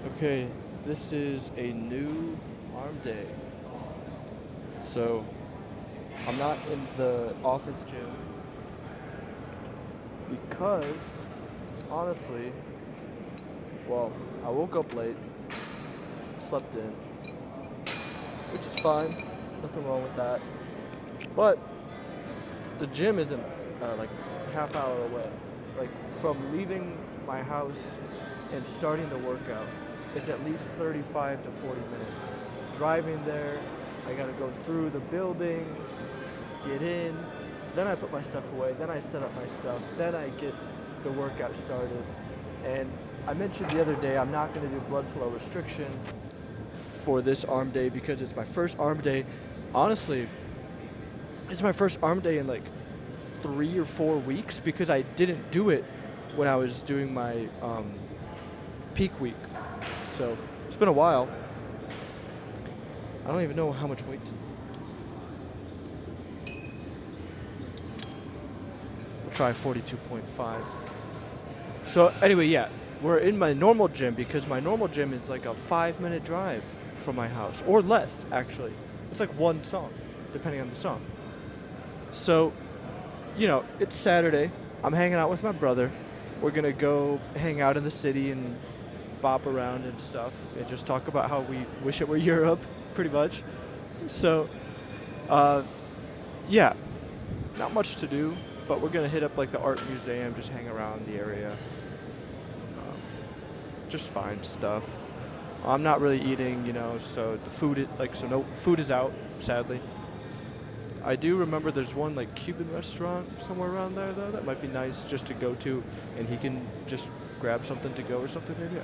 Okay, this is a new arm day. So, I'm not in the office gym because, honestly, well, I woke up late, slept in, which is fine. Nothing wrong with that. But the gym isn't like half hour away. Like from leaving my house and starting the workout, it's at least 35 to 40 minutes. Driving there, I gotta go through the building, get in, then I put my stuff away, then I set up my stuff, then I get the workout started. And I mentioned the other day I'm not gonna do blood flow restriction for this arm day because it's my first arm day. Honestly, it's my first arm day in like 3 or 4 weeks because I didn't do it when I was doing my peak week. So it's been a while. I don't even know how much weight. We'll try 42.5. So anyway, yeah, we're in my normal gym because my normal gym is like a 5-minute drive from my house, or less actually. It's like one song, depending on the song. So, it's Saturday. I'm hanging out with my brother. We're gonna go hang out in the city and bop around and stuff, and just talk about how we wish it were Europe, pretty much. So, yeah, not much to do, but we're gonna hit up like the art museum, just hang around the area, just find stuff. I'm not really eating, so the food is so no food is out, sadly. I do remember there's one like Cuban restaurant somewhere around there though that might be nice just to go to, and he can just grab something to go or something maybe.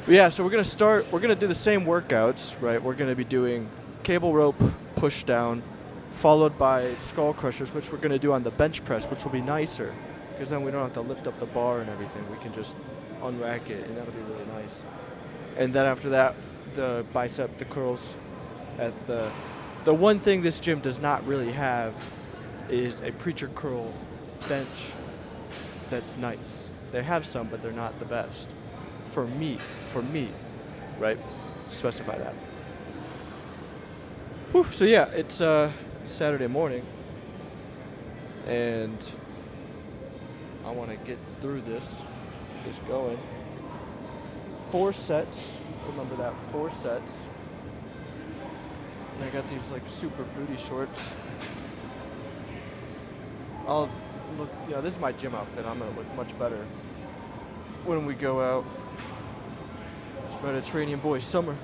But yeah, so we're gonna do the same workouts, right? We're gonna be doing cable rope push down, followed by skull crushers, which we're gonna do on the bench press, which will be nicer, because then we don't have to lift up the bar and everything. We can just unrack it, and that'll be really nice. And then after that, the curls. At the one thing this gym does not really have is a preacher curl bench that's nice. They have some, but they're not the best. For me, right? Specify that. Whew, so yeah, it's Saturday morning, and I want to get through this going. 4 sets. Remember that, 4 sets. And I got these like super booty shorts. I'll look, this is my gym outfit. I'm gonna look much better when we go out. It's Mediterranean boy summer.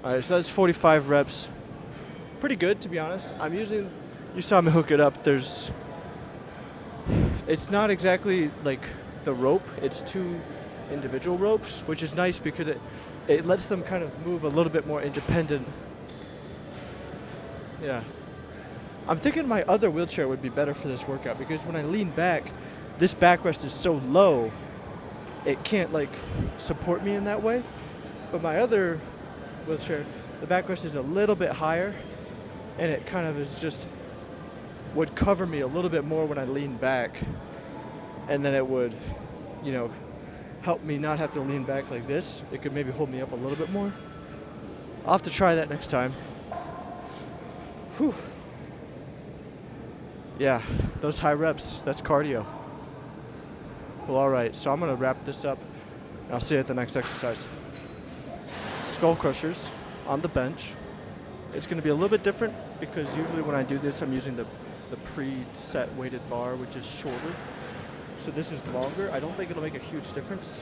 Alright, so that's 45 reps. Pretty good, to be honest. You saw me hook it up. It's not exactly like the rope. It's 2 individual ropes, which is nice because it lets them kind of move a little bit more independent. Yeah. I'm thinking my other wheelchair would be better for this workout because when I lean back, this backrest is so low, it can't like support me in that way. But my other wheelchair, the backrest is a little bit higher, and it kind of would cover me a little bit more when I lean back, and then it would, help me not have to lean back like this. It could maybe hold me up a little bit more. I'll have to try that next time. Whew. Yeah, those high reps, that's cardio. Well, alright, so I'm gonna wrap this up, and I'll see you at the next exercise. Skull crushers on the bench. It's going to be a little bit different because usually when I do this, I'm using the preset weighted bar, which is shorter. So this is longer. I don't think it'll make a huge difference,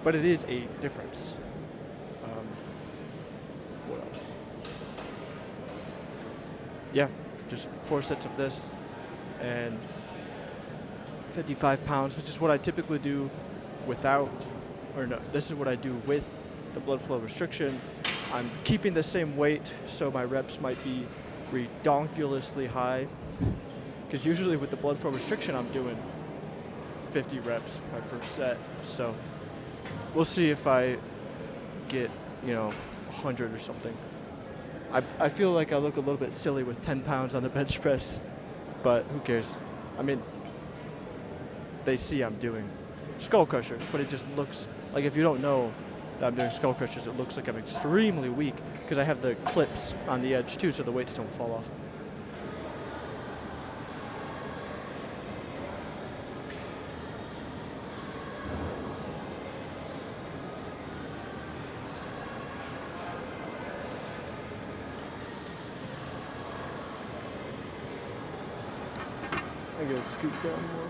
but it is a difference. yeah, just 4 sets of this and 55 pounds, which is what I typically do without, or no, this is what I do with the blood flow restriction. I'm keeping the same weight, so my reps might be redonkulously high, because usually with the blood flow restriction I'm doing 50 reps my first set. So we'll see if I get, 100 or something. I feel like I look a little bit silly with 10 pounds on the bench press, but who cares? I mean, they see I'm doing skull crushers, but it just looks like, if you don't know that I'm doing skull crushers, it looks like I'm extremely weak because I have the clips on the edge too, so the weights don't fall off. I gotta scoot down more.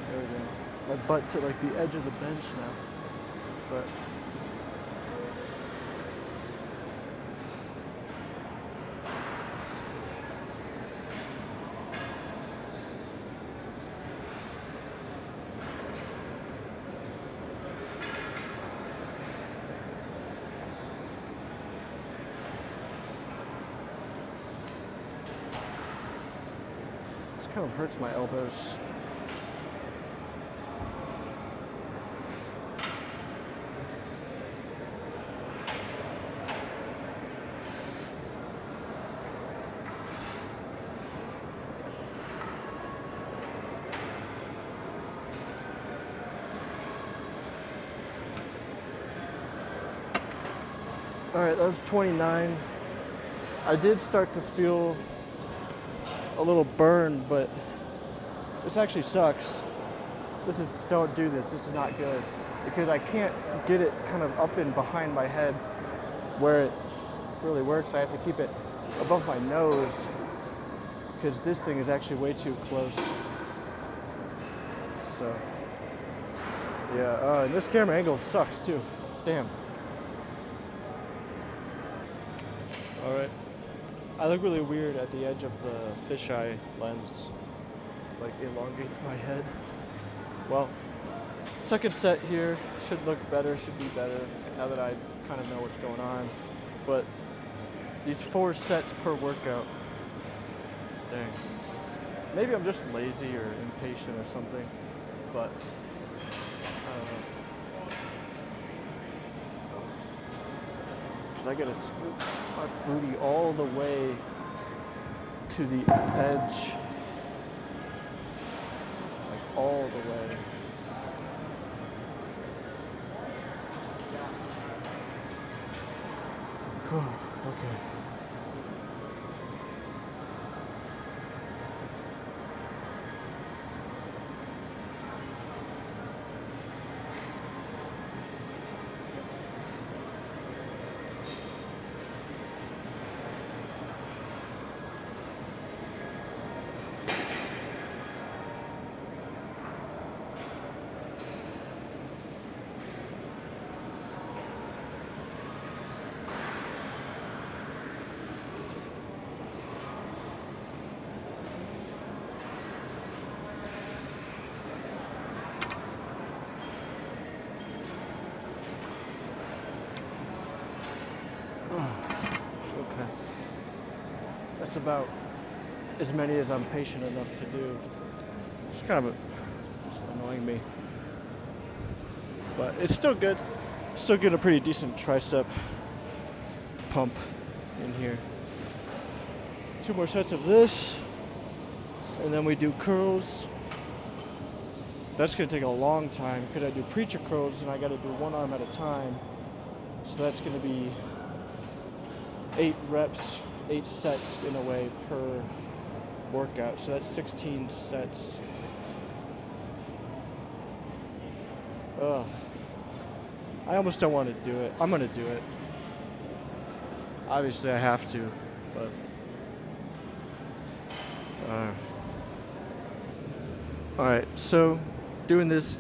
There we go. My butt's at like the edge of the bench now. But this kind of hurts my elbows. All right, that was 29. I did start to feel a little burn, but this actually sucks. Don't do this. This is not good, because I can't get it kind of up and behind my head where it really works. I have to keep it above my nose because this thing is actually way too close. So yeah, and this camera angle sucks too. Damn. All right. I look really weird at the edge of the fisheye lens. Like, elongates my head. Well, second set here should look better, should be better now that I kind of know what's going on. But these 4 sets per workout, dang. Maybe I'm just lazy or impatient or something, but I don't know. I gotta scoop my booty all the way to the edge, like all the way. Okay. Okay. That's about as many as I'm patient enough to do. It's kind of just annoying me. But it's still good. Still get a pretty decent tricep pump in here. 2 more sets of this, and then we do curls. That's gonna take a long time because I do preacher curls and I gotta do 1 arm at a time. So that's gonna be 8 reps, 8 sets in a way per workout. So that's 16 sets. Ugh. I almost don't want to do it. I'm gonna do it. Obviously I have to, but alright, so doing this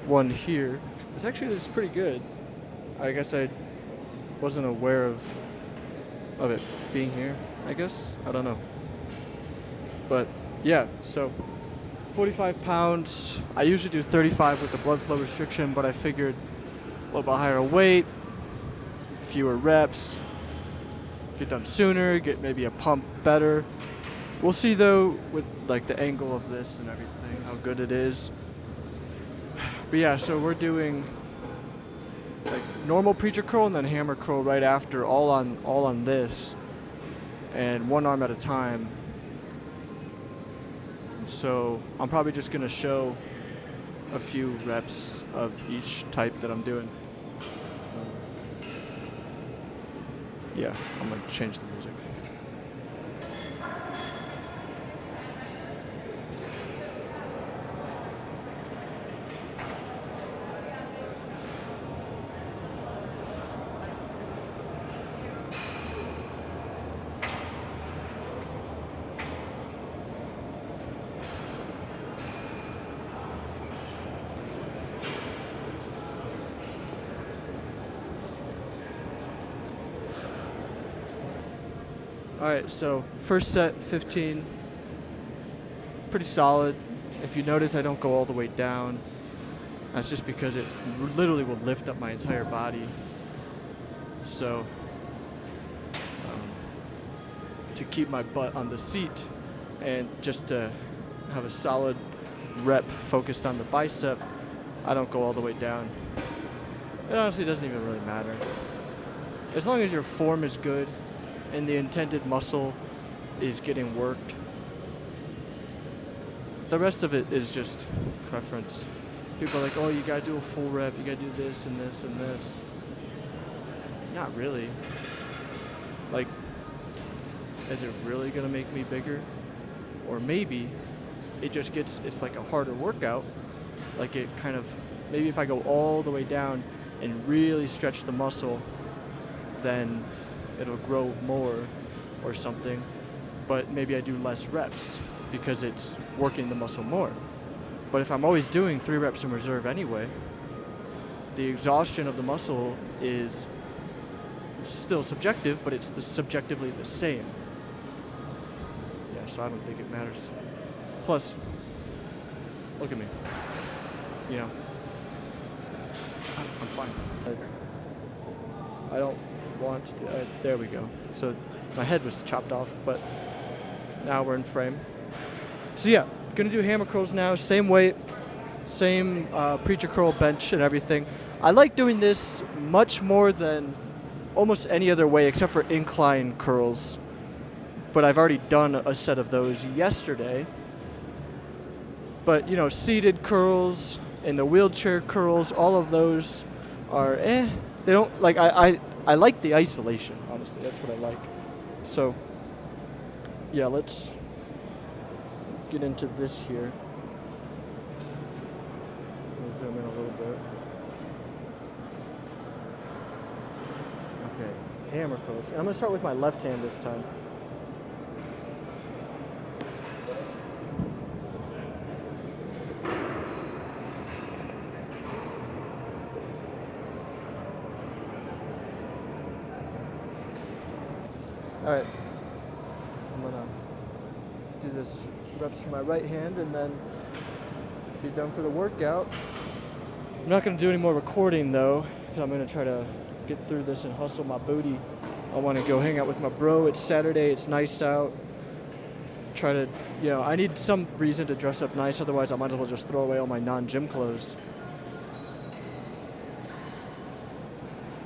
one here is actually pretty good. I guess I wasn't aware of it being here, I guess. I don't know. But yeah, so 45 pounds. I usually do 35 with the blood flow restriction, but I figured a little bit higher weight, fewer reps, get done sooner, get maybe a pump better. We'll see though with like the angle of this and everything, how good it is. But yeah, so we're doing like normal preacher curl and then hammer curl right after, all on this, and one arm at a time. So I'm probably just gonna show a few reps of each type that I'm doing. Yeah, I'm gonna change the music. Alright, so first set, 15. Pretty solid. If you notice, I don't go all the way down. That's just because it literally will lift up my entire body. So, to keep my butt on the seat and just to have a solid rep focused on the bicep, I don't go all the way down. It honestly doesn't even really matter. As long as your form is good and the intended muscle is getting worked, the rest of it is just preference. People are like, oh, you gotta do a full rep, you gotta do this and this and this. Not really. Like, is it really gonna make me bigger? Or maybe it just gets, it's like a harder workout. Like it kind of, maybe if I go all the way down and really stretch the muscle, then it'll grow more or something. But maybe I do less reps because it's working the muscle more. But if I'm always doing 3 reps in reserve anyway, the exhaustion of the muscle is still subjective, but it's subjectively the same. Yeah, so I don't think it matters. Plus, look at me. You know, I'm fine. I don't want to do, there we go. So my head was chopped off, but now we're in frame. So yeah, gonna do hammer curls now, same weight, same preacher curl bench and everything. I like doing this much more than almost any other way except for incline curls, but I've already done a set of those yesterday. But you know, seated curls and the wheelchair curls, all of those are they don't, like, I like the isolation, honestly, that's what I like. So yeah, let's get into this here. We'll zoom in a little bit. Okay, hammer curls. And I'm gonna start with my left hand this time. Alright, I'm gonna do this reps for my right hand and then be done for the workout. I'm not gonna do any more recording though, because I'm gonna try to get through this and hustle my booty. I wanna go hang out with my bro. It's Saturday, it's nice out. Try to, you know, I need some reason to dress up nice, otherwise I might as well just throw away all my non-gym clothes.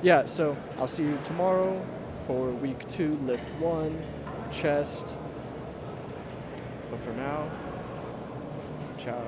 Yeah, so I'll see you tomorrow for week 2, lift 1, chest. But for now, ciao.